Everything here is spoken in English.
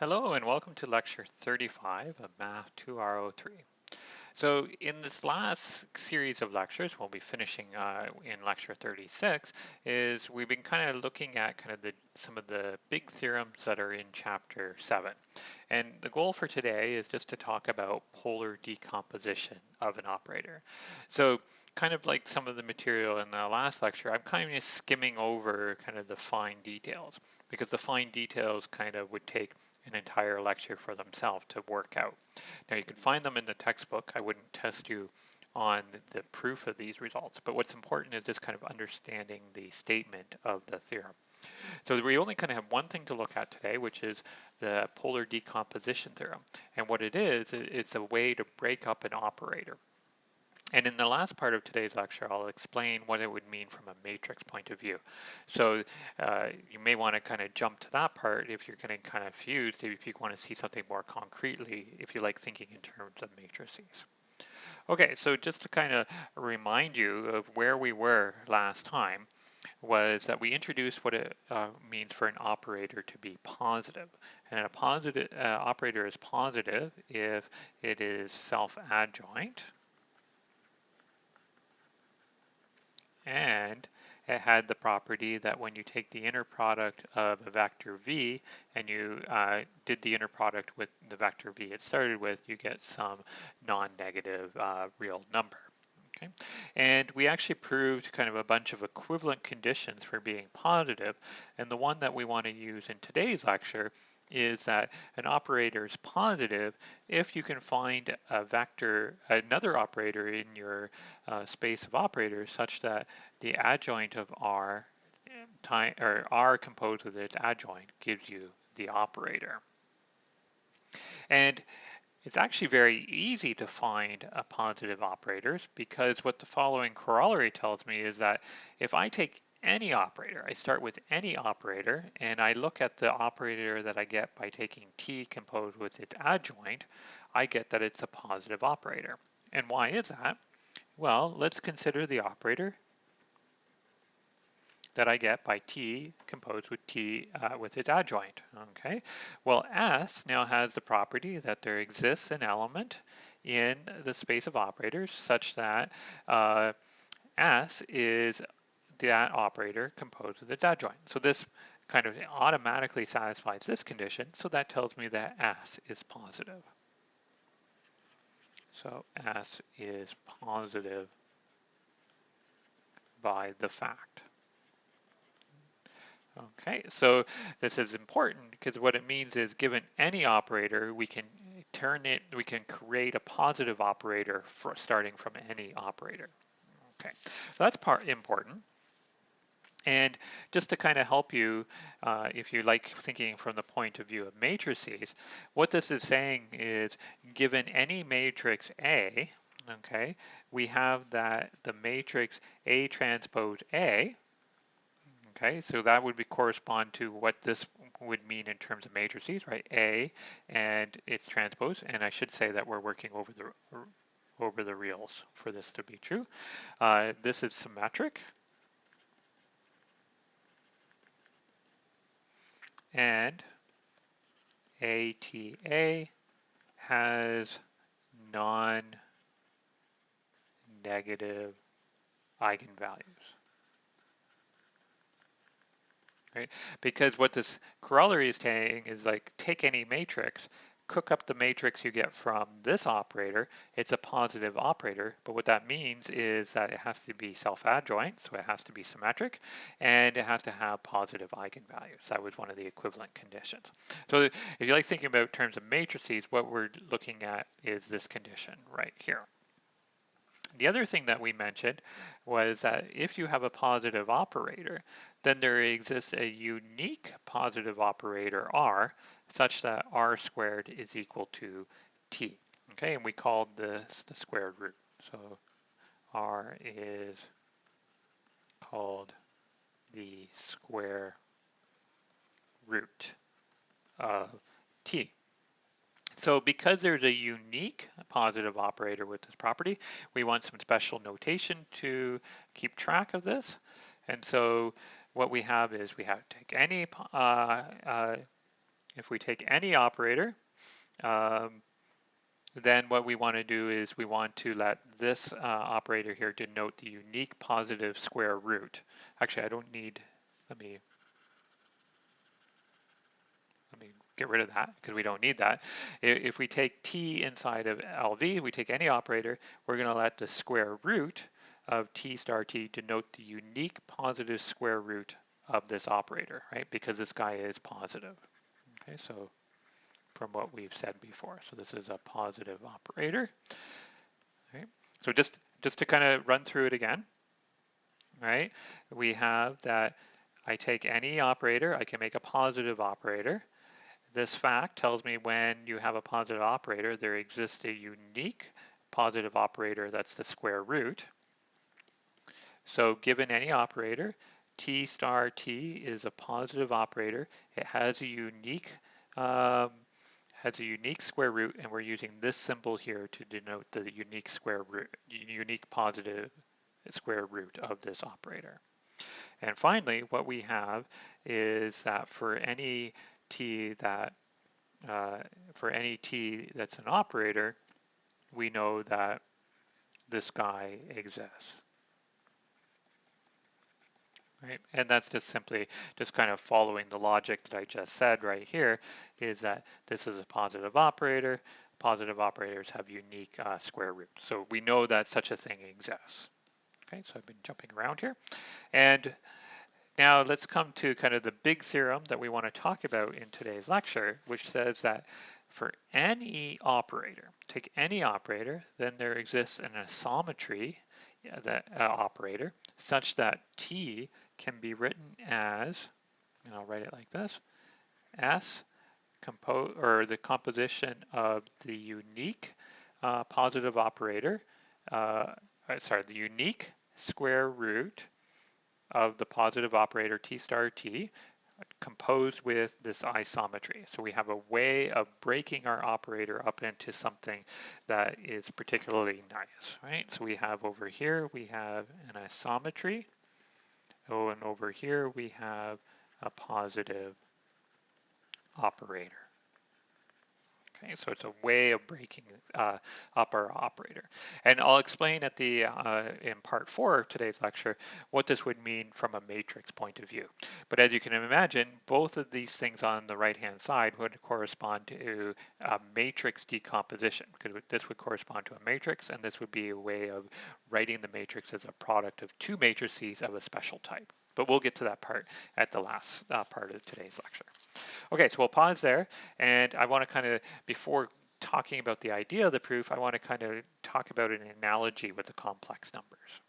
Hello and welcome to lecture 35 of Math 2R03. So in this last series of lectures, we'll be finishing in lecture 36, is we've been kind of looking at some of the big theorems that are in chapter 7. And the goal for today is just to talk about polar decomposition of an operator. So kind of like some of the material in the last lecture, I'm kind of skimming over kind of the fine details because the fine details kind of would take an entire lecture for themselves to work out. Now you can find them in the textbook. I wouldn't test you on the proof of these results, but what's important is just kind of understanding the statement of the theorem. So we only kind of have one thing to look at today, which is the polar decomposition theorem. And what it is, it's a way to break up an operator. And in the last part of today's lecture, I'll explain what it would mean from a matrix point of view. So you may want to kind of jump to that part if you're getting kind of confused, if you want to see something more concretely, if you like thinking in terms of matrices. Okay, so just to kind of remind you of where we were last time, was that we introduced what it means for an operator to be positive. And a positive operator is positive if it is self-adjoint, and it had the property that when you take the inner product of a vector v and you did the inner product with the vector v it started with, you get some non-negative real number. Okay. And we actually proved kind of a bunch of equivalent conditions for being positive, and the one that we want to use in today's lecture is that an operator is positive if you can find a vector, another operator in your space of operators such that the adjoint of R or R composed with its adjoint gives you the operator. And it's actually very easy to find positive operators because what the following corollary tells me is that if I take any operator, I start with any operator, and I look at the operator that I get by taking t composed with its adjoint, I get that it's a positive operator. And why is that? Well, let's consider the operator that I get by t composed with t with its adjoint. Okay, well, S now has the property that there exists an element in the space of operators such that S is that operator composed with its adjoint. So this kind of automatically satisfies this condition, so that tells me that S is positive. So S is positive by the fact. Okay, so this is important because what it means is given any operator, we can create a positive operator for starting from any operator. Okay, so that's important. And just to kind of help you, if you like thinking from the point of view of matrices, what this is saying is given any matrix A, okay, we have that the matrix A transpose A. Okay, so that would correspond to what this would mean in terms of matrices, right? A and its transpose, and I should say that we're working over the reals for this to be true. This is symmetric, and ATA has non-negative eigenvalues. Right? Because what this corollary is saying is like take any matrix, cook up the matrix you get from this operator, it's a positive operator, but what that means is that it has to be self-adjoint, so it has to be symmetric, and it has to have positive eigenvalues. That was one of the equivalent conditions. So if you like thinking about terms of matrices, what we're looking at is this condition right here. The other thing that we mentioned was that if you have a positive operator, then there exists a unique positive operator R such that R squared is equal to T. Okay, and we called this the squared root. So R is called the square root of T. So because there's a unique positive operator with this property, we want some special notation to keep track of this. And so what we have is we have to take any if we take any operator, then what we want to do is we want to let this operator here denote the unique positive square root. Actually, I don't need, let me get rid of that because we don't need that. If we take t inside of LV, we take any operator, we're going to let the square root of t star t denote the unique positive square root of this operator, right? Because this guy is positive. Okay, so from what we've said before. So this is a positive operator. Right? So just to kind of run through it again, right? We have that I take any operator, I can make a positive operator. This fact tells me when you have a positive operator, there exists a unique positive operator that's the square root. So given any operator, t star t is a positive operator. It has a unique square root, and we're using this symbol here to denote the unique square root, unique positive square root of this operator. And finally, what we have is that for any t that's an operator, we know that this guy exists. Right? And that's just simply just kind of following the logic that I just said right here, is that this is a positive operator. Positive operators have unique square roots. So we know that such a thing exists. Okay, so I've been jumping around here. And now let's come to kind of the big theorem that we want to talk about in today's lecture, which says that for any operator, take any operator, then there exists an isometry operator such that t can be written as, and I'll write it like this, S the composition of the unique positive operator, the unique square root of the positive operator t star t composed with this isometry. So we have a way of breaking our operator up into something that is particularly nice, right? So we have over here, we have an isometry. Oh, and over here we have a positive operator. Okay, so it's a way of breaking up our operator. And I'll explain at the in part 4 of today's lecture what this would mean from a matrix point of view. But as you can imagine, both of these things on the right-hand side would correspond to a matrix decomposition, because this would correspond to a matrix, and this would be a way of writing the matrix as a product of two matrices of a special type. But we'll get to that part at the last part of today's lecture. Okay, so we'll pause there, and I want to kind of, before talking about the idea of the proof, I want to kind of talk about an analogy with the complex numbers.